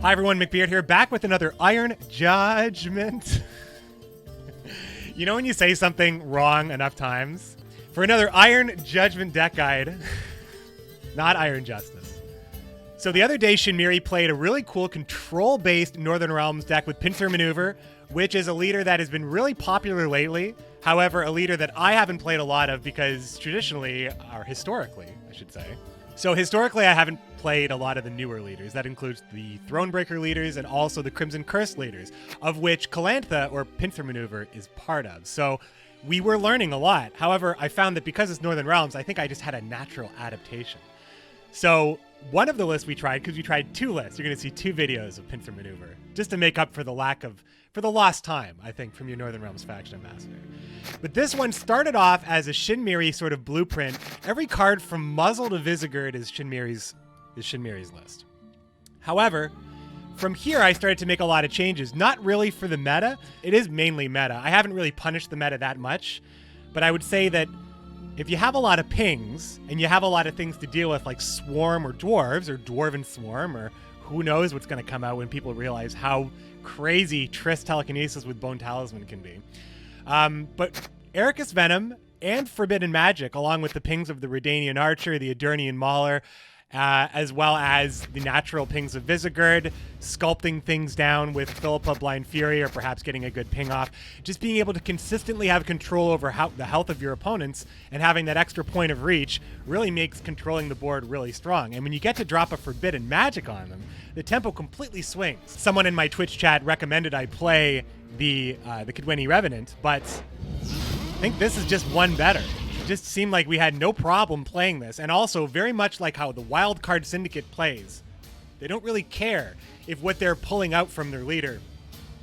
Hi everyone, McBeard here, back with another Iron Judgment. You know when you say something wrong enough times? For another Iron Judgment deck guide, not Iron Justice. So the other day, Shinmiri played a really cool control-based Northern Realms deck with Pincer Maneuver, which is a leader that has been really popular lately. However, a leader that I haven't played a lot of because traditionally, or historically, I should say. So historically, I haven't played a lot of the newer leaders. That includes the Thronebreaker leaders and also the Crimson Curse leaders, of which Calantha, or Pincer Maneuver, is part of. So we were learning a lot. However, I found that because it's Northern Realms, I think I just had a natural adaptation. So one of the lists we tried, because we tried two lists, you're going to see two videos of Pincer Maneuver, just to make up for the lost time, I think, from your Northern Realms faction ambassador. But this one started off as a Shinmiri sort of blueprint. Every card from Muzzle to Visagard is Shinmiri's list. However, from here I started to make a lot of changes. Not really for the meta. It is mainly meta. I haven't really punished the meta that much, but I would say that if you have a lot of pings and you have a lot of things to deal with like Swarm or Dwarves or Dwarves and Swarm, or who knows what's going to come out when people realize how crazy Triss Telekinesis with Bone Talisman can be. But Ericus Venom and Forbidden Magic, along with the pings of the Redanian Archer, the Eternian Mauler, as well as the natural pings of Visagard, sculpting things down with Philippa Blind Fury, or perhaps getting a good ping off. Just being able to consistently have control over the health of your opponents and having that extra point of reach really makes controlling the board really strong. And when you get to drop a Forbidden Magic on them, the tempo completely swings. Someone in my Twitch chat recommended I play the GWENT Revenant, but I think this is just one better. It just seemed like we had no problem playing this, and also very much like how the Wildcard Syndicate plays. They don't really care if what they're pulling out from their leader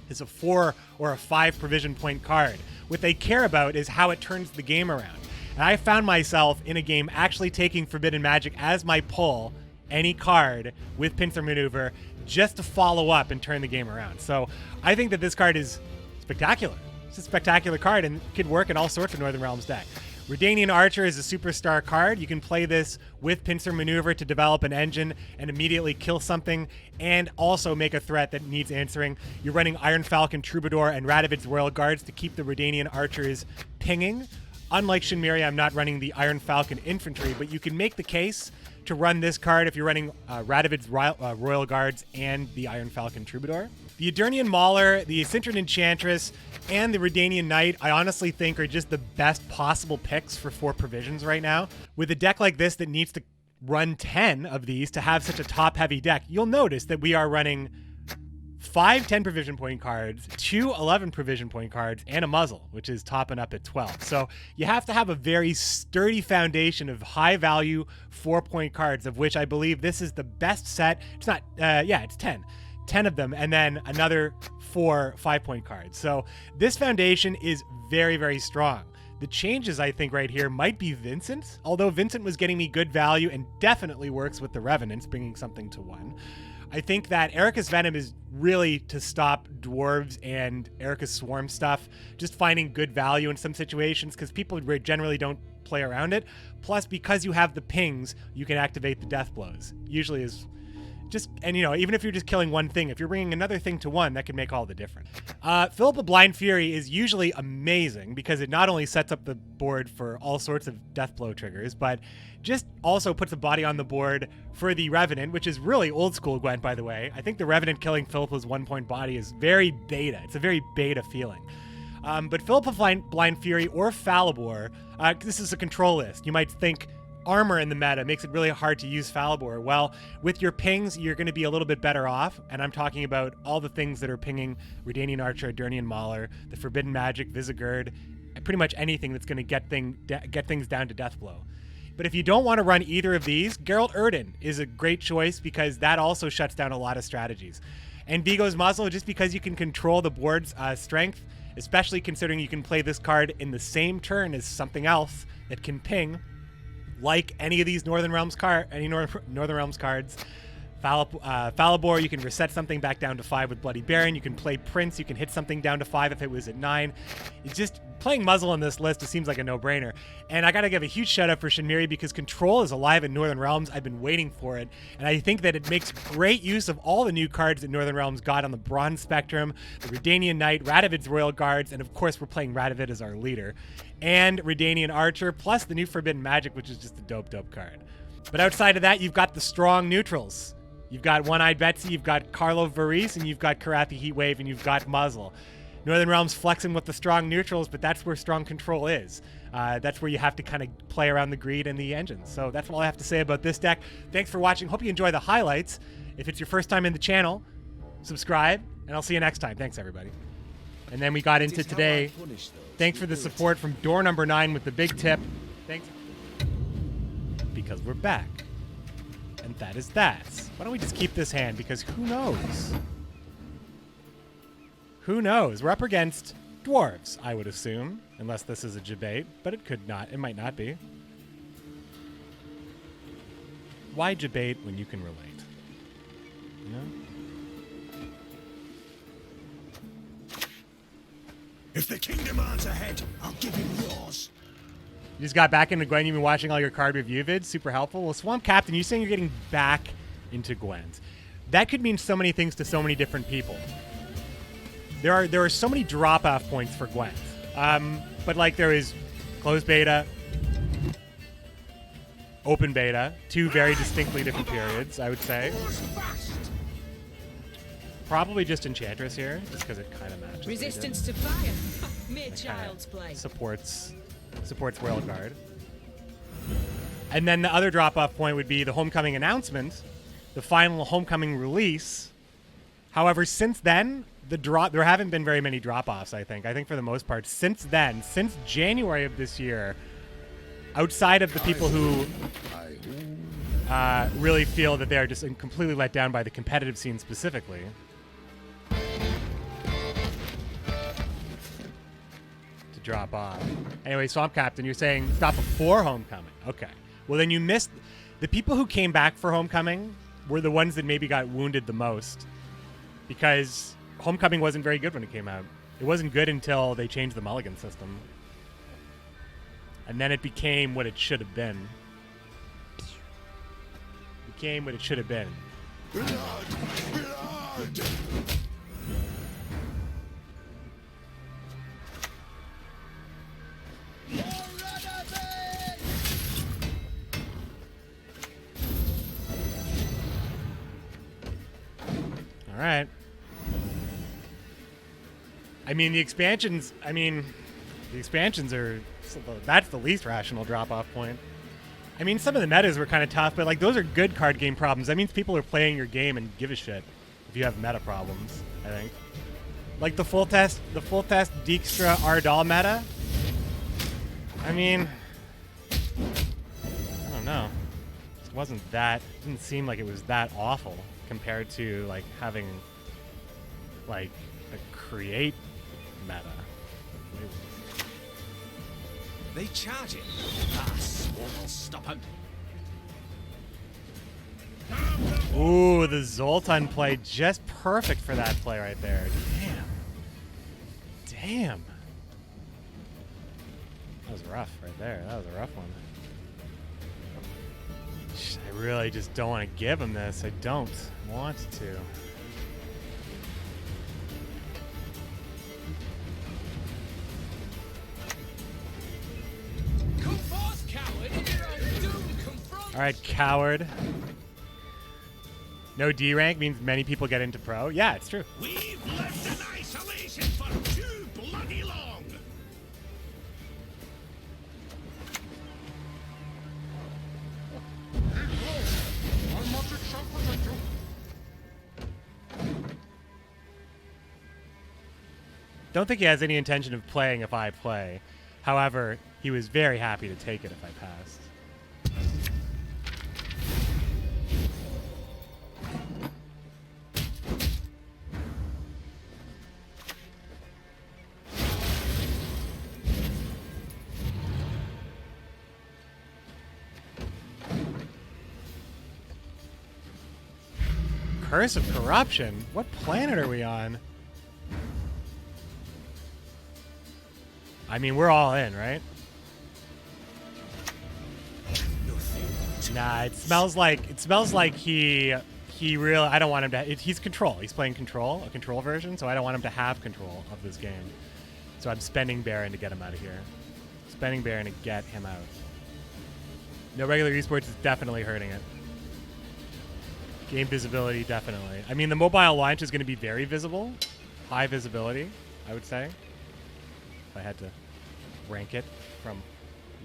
is a 4 or a 5 provision point card. What they care about is how it turns the game around. And I found myself in a game actually taking Forbidden Magic as my pull, any card with Pincer Maneuver, just to follow up and turn the game around. So I think that this card is spectacular. It's a spectacular card and could work in all sorts of Northern Realms deck. Redanian Archer is a superstar card. You can play this with Pincer Maneuver to develop an engine and immediately kill something, and also make a threat that needs answering. You're running Iron Falcon Troubadour and Radovid's Royal Guards to keep the Redanian Archers pinging. Unlike Shinmiri, I'm not running the Iron Falcon Infantry, but you can make the case to run this card if you're running Radovid's Royal Guards and the Iron Falcon Troubadour. The Eternian Mauler, the Cintron Enchantress, and the Redanian Knight, I honestly think are just the best possible picks for 4 provisions right now. With a deck like this that needs to run 10 of these to have such a top-heavy deck, you'll notice that we are running 5 10 provision point cards, 2 11 provision point cards, and a Muzzle, which is topping up at 12. So you have to have a very sturdy foundation of high-value 4-point cards, of which I believe this is the best set. It's not, it's 10. 10 of them, and then another 4 5-point cards. So this foundation is very, very strong. The changes, I think, right here might be Vincent, although Vincent was getting me good value and definitely works with the Revenants, bringing something to 1. I think that Ericus Venom is really to stop Dwarves and Ericus Swarm stuff, just finding good value in some situations, because people generally don't play around it. Plus, because you have the pings, you can activate the death blows. Usually is just, and even if you're just killing one thing, if you're bringing another thing to 1, that can make all the difference. Philippa Blind Fury is usually amazing because it not only sets up the board for all sorts of death blow triggers, but just also puts a body on the board for the Revenant, which is really old school Gwent, by the way. I think the Revenant killing Philippa's 1-point body is very beta. It's a very beta feeling. But Philippa Blind Fury or Falibor, this is a control list. You might think armor in the meta makes it really hard to use Falibor. Well, with your pings, you're going to be a little bit better off, and I'm talking about all the things that are pinging Redanian Archer, Eternian Mauler, the Forbidden Magic, Visagard, pretty much anything that's going to get things down to death blow. But if you don't want to run either of these, Geralt Erden is a great choice because that also shuts down a lot of strategies. And Vigo's Muzzle, just because you can control the board's strength, especially considering you can play this card in the same turn as something else that can ping, like any of these Northern Realms cards. Falibor, you can reset something back down to 5 with Bloody Baron. You can play Prince. You can hit something down to 5 if it was at 9. It's just playing Muzzle on this list, it seems like a no-brainer. And I got to give a huge shout-out for Shinmiri because Control is alive in Northern Realms. I've been waiting for it. And I think that it makes great use of all the new cards that Northern Realms got on the Bronze Spectrum, the Redanian Knight, Radovid's Royal Guards, and of course we're playing Radovid as our leader. And Redanian Archer, plus the new Forbidden Magic, which is just a dope card. But outside of that, you've got the strong neutrals. You've got One-Eyed Betsy, you've got Carlo Varese, and you've got Karathi Heatwave, and you've got Muzzle. Northern Realms flexing with the strong neutrals, but that's where strong control is. That's where you have to kind of play around the greed and the engines. So that's all I have to say about this deck. Thanks for watching. Hope you enjoy the highlights. If it's your first time in the channel, subscribe, and I'll see you next time. Thanks, everybody. And then we got into today. Thanks for the support from door number 9 with the big tip. Thanks. Because we're back. And that is that. Why don't we just keep this hand? Because who knows? Who knows? We're up against dwarves, I would assume. Unless this is a debate. But it could not. It might not be. Why debate when you can relate? You know? If the king demands a head, I'll give him yours. You just got back into Gwent. You've been watching all your card review vids. Super helpful. Well, Swamp Captain, you're saying you're getting back into Gwent. That could mean so many things to so many different people. There are so many drop-off points for Gwent. But like there is closed beta, open beta, 2 very distinctly different periods, I would say. Probably just Enchantress here, just because it kind of matches. Resistance to fire. Mere child's play. Supports Royal Guard. And then the other drop-off point would be the Homecoming announcement, the final Homecoming release. However, since then, there haven't been very many drop-offs, I think. I think for the most part, since then, since January of this year, outside of the people who really feel that they're just completely let down by the competitive scene specifically. Drop off. Anyway, Swamp Captain, you're saying stop before Homecoming. Okay. Well, then you missed... The people who came back for Homecoming were the ones that maybe got wounded the most. Because Homecoming wasn't very good when it came out. It wasn't good until they changed the mulligan system. And then it became what it should have been. It became what it should have been. Blood! Blood! All right. I mean, the expansions are... That's the least rational drop-off point. I mean, some of the metas were kind of tough, but like those are good card game problems. That means people are playing your game and give a shit if you have meta problems, I think. Like the full test Dijkstra Ardal meta. I mean, I don't know. It didn't seem like it was that awful compared to like having like a create meta. They charge it. Swarm will stop him. Ooh, the Zoltan play just perfect for that play right there. Damn. That was rough right there. That was a rough one. I really just don't want to give him this. I don't want to. Come forth, coward, in your own doom confront. All right, coward. No D rank means many people get into pro. Yeah, it's true. We've left in isolation for too bloody long. Don't think he has any intention of playing if I play. However, he was very happy to take it if I passed. Curse of Corruption? What planet are we on? I mean, we're all in, right? Nah, it smells like he really, I don't want him to, he's control. He's playing control, a control version, so I don't want him to have control of this game. So I'm spending Baron to get him out of here. Spending Baron to get him out. No regular esports is definitely hurting it. Game visibility, definitely. I mean, the mobile launch is going to be very visible. High visibility, I would say. If I had to rank it from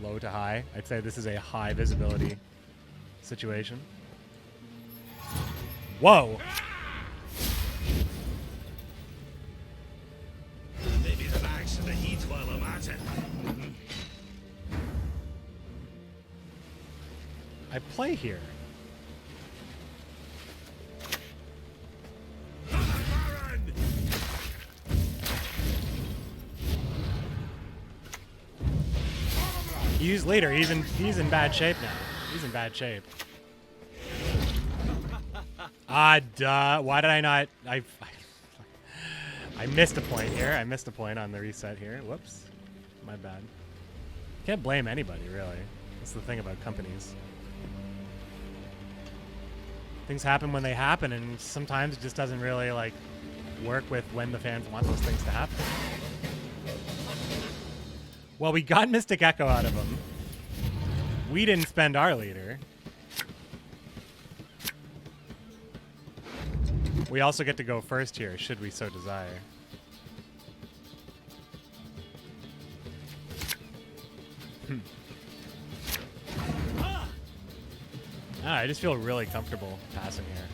low to high, I'd say this is a high visibility situation. Whoa! Maybe the bags to the heat while I'm at it. I play here. He's leader. He's in bad shape now. He's in bad shape. Ah, duh. Why did I not? I missed a point here. I missed a point on the reset here. Whoops. My bad. Can't blame anybody, really. That's the thing about companies. Things happen when they happen, and sometimes it just doesn't really, like, work with when the fans want those things to happen. Well, we got Mystic Echo out of him. We didn't spend our leader. We also get to go first here, should we so desire. I just feel really comfortable passing here.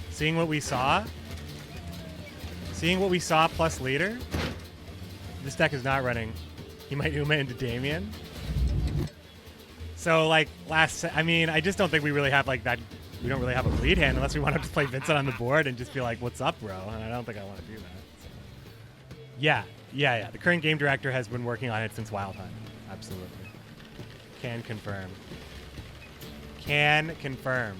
Seeing what we saw plus leader. This deck is not running. He might Uma into Damien. So, like, I mean, I just don't think we really have, like, that. We don't really have a lead hand unless we want to play Vincent on the board and just be like, what's up, bro? And I don't think I want to do that. So. Yeah. The current game director has been working on it since Wild Hunt. Absolutely. Can confirm. Can confirm.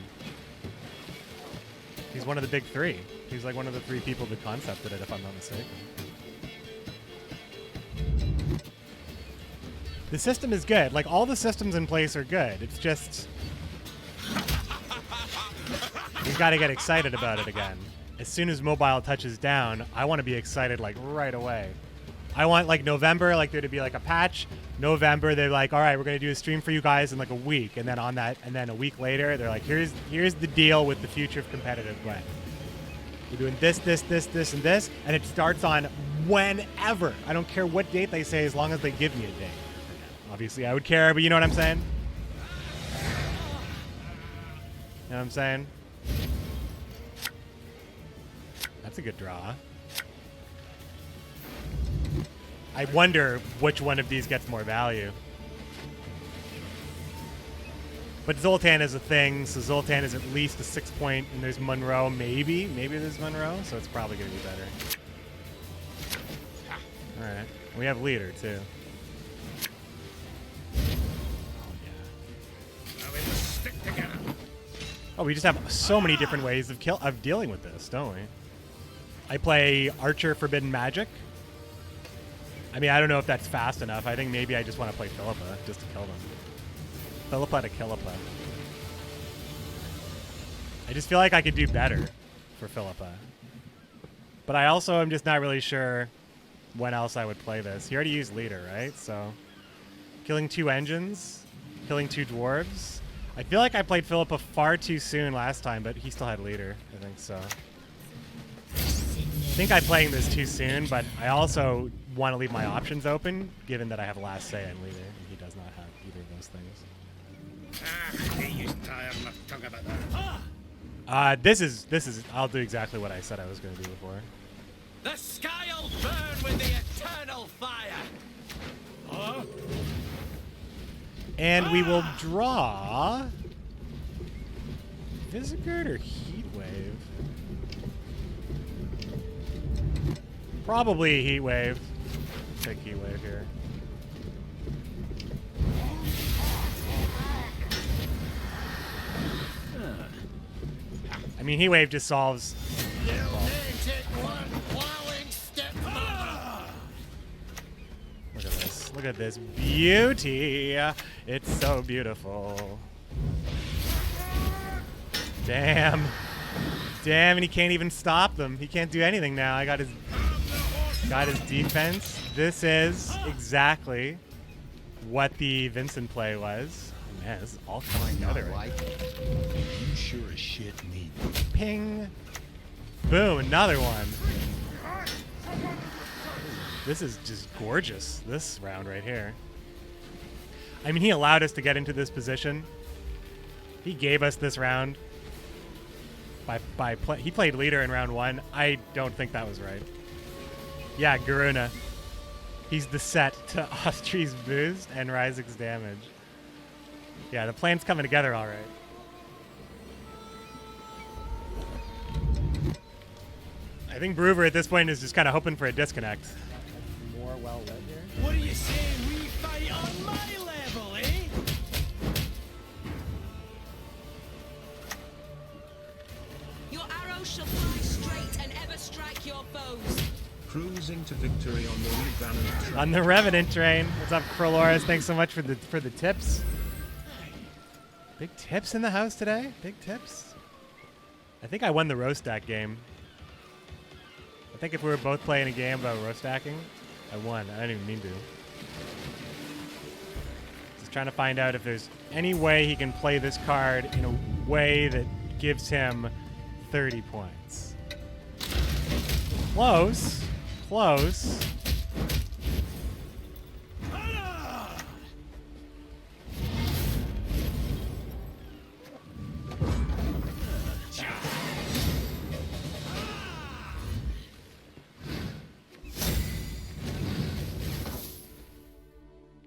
He's one of the big three. He's like one of the three people that concepted it, if I'm not mistaken. The system is good. Like, all the systems in place are good. It's just... we've got to get excited about it again. As soon as mobile touches down, I want to be excited, like, right away. I want, like, November, like, there to be, like, a patch. November, they're like, all right, we're going to do a stream for you guys in, like, a week. And then on that, and then a week later, they're like, here's the deal with the future of competitive GWENT. We're doing this, and this. And it starts on whenever. I don't care what date they say, as long as they give me a date. Obviously, I would care, but you know what I'm saying? You know what I'm saying? That's a good draw. I wonder which one of these gets more value. But Zoltan is a thing, so Zoltan is at least a 6-point, and there's Monroe, maybe. Maybe there's Monroe, so it's probably going to be better. Alright. We have leader, too. Oh, we just have so many different ways of dealing with this, don't we? I play Archer Forbidden Magic. I mean, I don't know if that's fast enough. I think maybe I just want to play Philippa just to kill them. Philippa to Killippa. I just feel like I could do better for Philippa. But I also am just not really sure when else I would play this. He already used leader, right? So, killing 2 engines, killing 2 dwarves. I feel like I played Philippa far too soon last time, but he still had leader. I think so. I think I'm playing this too soon, but I also want to leave my options open, given that I have last say in leader, and he does not have either of those things. He used tired enough to talk about that. This is. I'll do exactly what I said I was going to do before. The sky'll burn with the eternal fire. Huh? And we will draw Visigurd or Heatwave. Probably Heatwave. Take Heatwave here. I mean, Heat Wave just solves. You ain't it one plowing stepmother. Look at this. Look at this beauty. It's so beautiful. Damn. Damn, and he can't even stop them. He can't do anything now. I got his defense. This is exactly what the Vincent play was. Oh, man, this is all coming together. You sure as shit need. Ping. Boom, another one. This is just gorgeous, this round right here. I mean, he allowed us to get into this position. He gave us this round. He played leader in round 1. I don't think that was right. Yeah, Garuna. He's the set to Austri's boost and Ryzik's damage. Yeah, the plan's coming together all right. I think Broover at this point is just kind of hoping for a disconnect. More well led here. What are you saying? We fight on my level, eh? Your arrows shall fly straight and ever strike your foes. Cruising to victory on the Revenant train. On the Revenant train. What's up, Kroloris? Thanks so much for the tips. Big tips in the house today. Big tips. I think I won the roast stack game. I think if we were both playing a game about roast stacking, I won. I didn't even mean to. Just trying to find out if there's any way he can play this card in a way that gives him 30 points. Close. Close.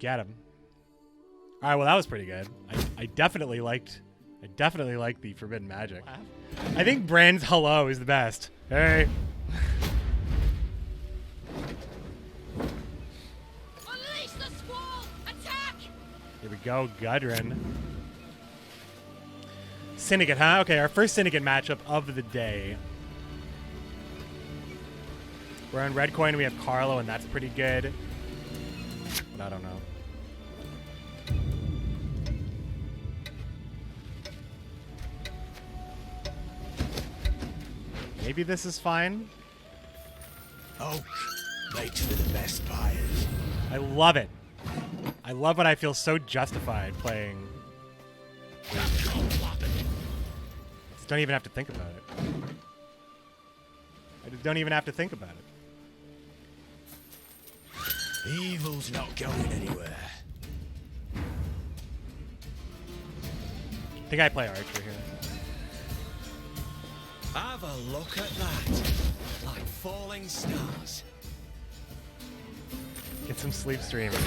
Get him. All right, well that was pretty good. I definitely liked the Forbidden Magic. I think Brand's hello is the best. Hey. Unleash the squall! Attack! Here we go, Gudrun. Syndicate, huh? Okay, our first Syndicate matchup of the day. We're on red coin. We have Carlo, and that's pretty good. But I don't know. Maybe this is fine. Oak makes for the best buyers. I love it. I love when I feel so justified playing. Just don't even have to think about it. I just don't even have to think about it. Evil's not going anywhere. I think I play Archer here. Have a look at that. Like falling stars. Get some sleep streaming.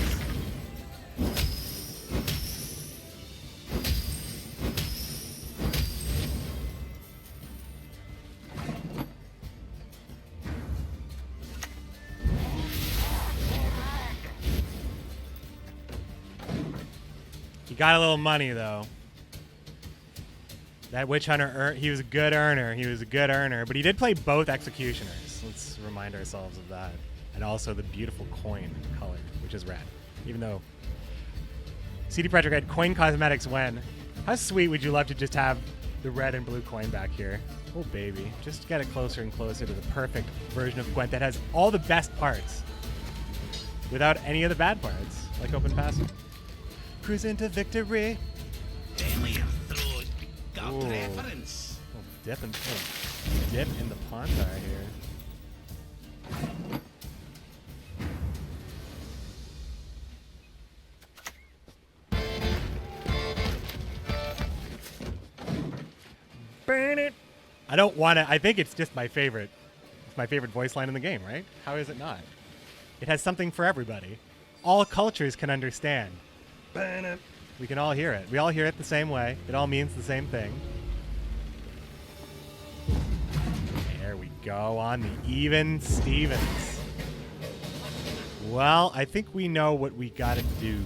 He got a little money though. That Witch Hunter, he was a good earner. He was a good earner, but he did play both Executioners. Let's remind ourselves of that. And also the beautiful coin color, which is red. Even though CD Projekt Red coin cosmetics when. How sweet would you love to just have the red and blue coin back here? Oh, baby. Just get it closer and closer to the perfect version of Gwent that has all the best parts without any of the bad parts, like open passing. Cruise into victory. Damn your throat. Got Ooh. preference. Dip in the Pontar here. Burn it. I don't want to. I think it's just my favorite. It's my favorite voice line in the game, right? How is it not? It has something for everybody. All cultures can understand. Burn it. We can all hear it. We all hear it the same way. It all means the same thing. There we go on the even Stevens. Well, I think we know what we gotta do.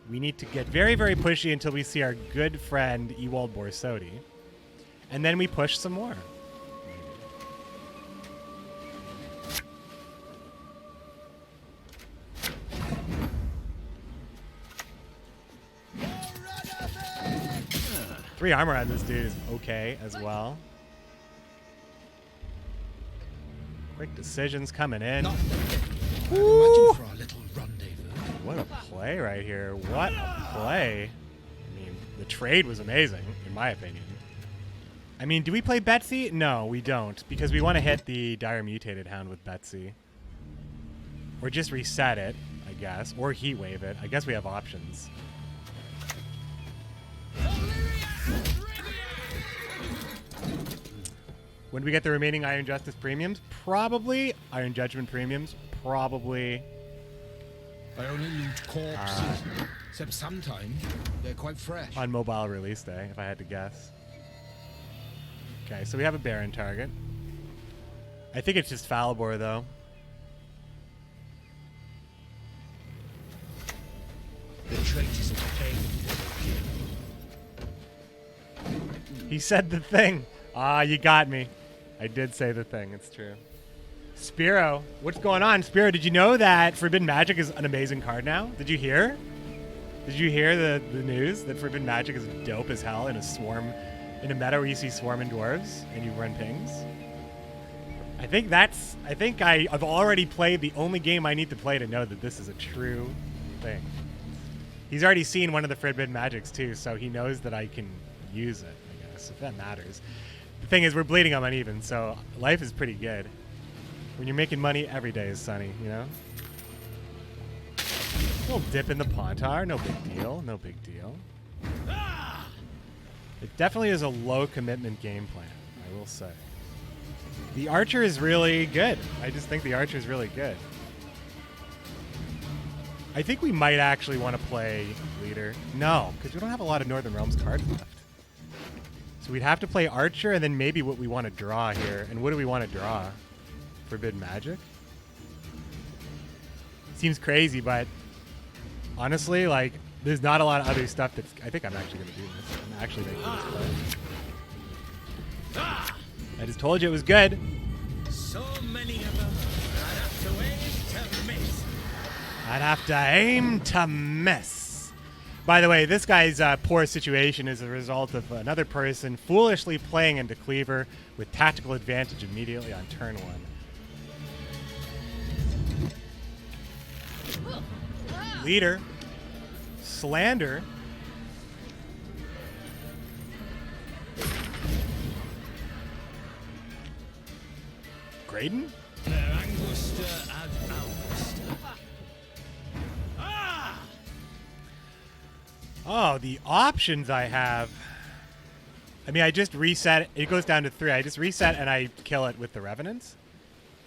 we need to get very, very pushy until we see our good friend Ewald Borsodi. And then we push some more. Three armor on this dude is okay as well. Quick decisions coming in. Imagine for our little rendezvous. What a play right here. What a play. I mean, the trade was amazing, in my opinion. I mean, do we play Betsy? No, we don't, because we want to hit the Dire Mutated Hound with Betsy. Or just reset it, I guess. Or Heat Wave it. I guess we have options. When do we get the remaining Iron Justice premiums? Probably. Iron Judgment premiums? Probably. I only loot corpses. Except sometimes they're quite fresh. On mobile release day, if I had to guess. Okay, so we have a Baron target. I think it's just Falibor, though. The trait is pain. He said the thing. Ah, you got me. I did say the thing. It's true. Spiro, what's going on? Spiro, did you know that Forbidden Magic is an amazing card now? Did you hear? Did you hear the news that Forbidden Magic is dope as hell in a swarm, in a meta where you see swarm and dwarves and you run pings? I've already played the only game I need to play to know that this is a true thing. He's already seen one of the Forbidden Magics too, so he knows that I can use it, I guess, if that matters. The thing is, we're bleeding on uneven, so life is pretty good. When you're making money, every day is sunny, you know? A little dip in the Pontar, no big deal, no big deal. It definitely is a low commitment game plan, I will say. The Archer is really good. I just think the Archer is really good. I think we might actually want to play Leader. No, because we don't have a lot of Northern Realms cards left. So we'd have to play Archer and then maybe what we want to draw here. And what do we want to draw? Forbidden Magic? Seems crazy, but honestly, like, there's not a lot of other stuff that's... I think I'm actually going to do this. I'm actually making this play. I just told you it was good. So many of them, I'd have to aim to miss. I'd have to aim to miss. By the way, this guy's poor situation is a result of another person foolishly playing into Cleaver with tactical advantage immediately on turn 1. Leader. Slander. Graydon? Angusta ad Augusta. Oh, the options I have. I mean, I just reset it. It goes down to 3. I just reset and I kill it with the Revenants.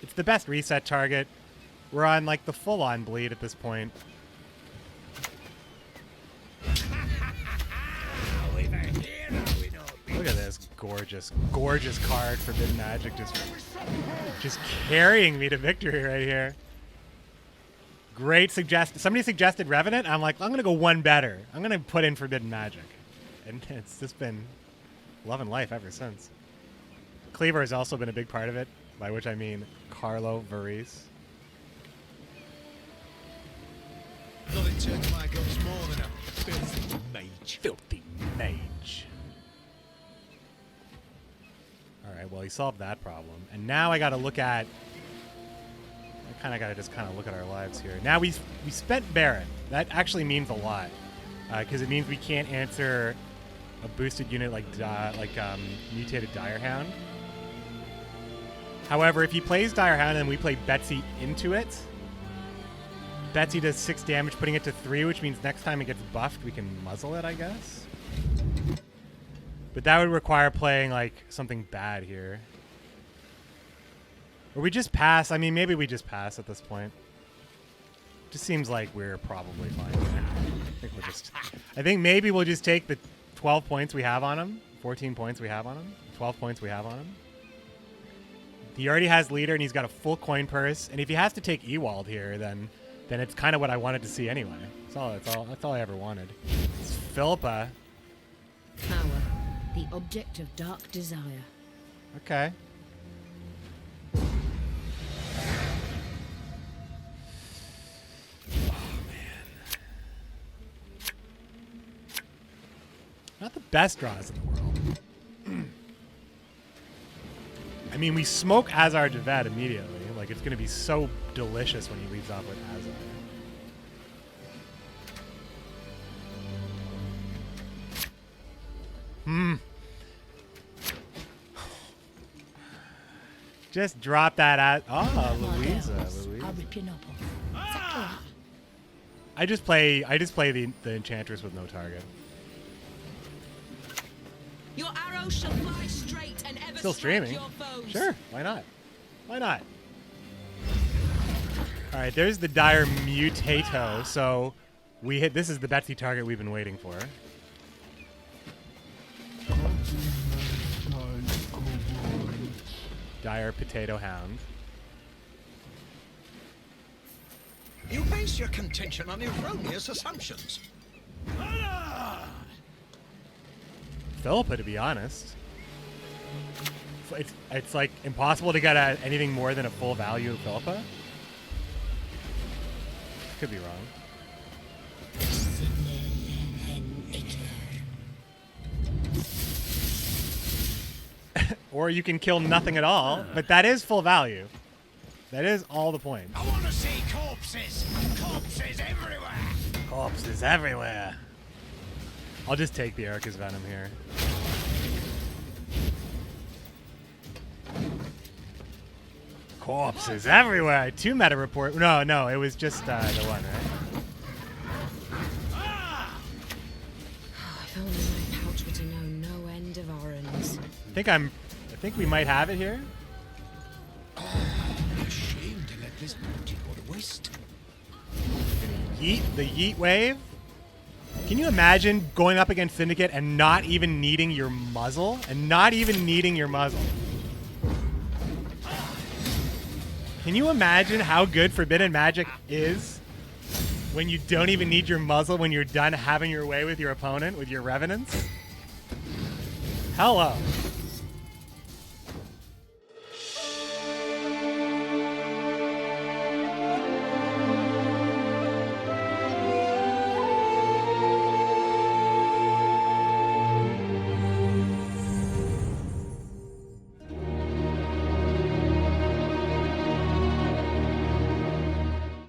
It's the best reset target. We're on, like, the full-on bleed at this point. Look at this gorgeous, gorgeous card, Forbidden Magic, just carrying me to victory right here. Great somebody suggested Revenant. I'm like, I'm going to go one better. I'm going to put in Forbidden Magic. And it's just been loving life ever since. Cleaver has also been a big part of it, by which I mean Carlo Varese. Nothing turns my guns more than a filthy mage. Filthy mage. Alright, well, he solved that problem. And now I got to look at... I kind of got to just look at our lives here. Now we spent Baron. That actually means a lot. Because it means we can't answer a boosted unit like Mutated Direhound. However, if he plays Direhound and we play Betsy into it, Betsy does 6 damage, putting it to 3, which means next time it gets buffed, we can muzzle it, I guess. But that would require playing, like, something bad here. Or we just pass. I mean, maybe we just pass at this point. Just seems like we're probably fine now. I think maybe we'll just take the 12 points we have on him. 14 points we have on him. 12 points we have on him. He already has Leader, and he's got a full coin purse. And if he has to take Ewald here, then then it's kind of what I wanted to see anyway. That's all I ever wanted. It's Philippa. Power, the object of dark desire. Okay. Not the best draws in the world. I mean, we smoke Azar Javed immediately. Like, it's going to be so delicious when he leads off with Azar. Just drop that at... Oh, Louisa. I'll rip your noble. I just play the Enchantress with no target. Your arrows shall fly straight and ever Still strike streaming. your foes. Sure, why not? Why not? All right, there's the dire Mutato. So we hit. This is the Betsy target we've been waiting for. Dire Potato Hound. You base your contention on erroneous assumptions. Philippa, to be honest. It's like impossible to get at anything more than a full value of Philippa. Could be wrong. Or you can kill nothing at all, but that is full value. That is all the point. I want to see corpses. Corpses everywhere. Corpses everywhere. I'll just take the Erica's Venom here. Corpses everywhere. 2 meta report. No, it was just the one, right? If only my pouch were to know no end of orange. I think we might have it here. Shame to let this beauty go to waste. Yeet, the Yeet wave. Can you imagine going up against Syndicate and not even needing your muzzle? Can you imagine how good Forbidden Magic is when you don't even need your muzzle when you're done having your way with your opponent, with your Revenants? Hello.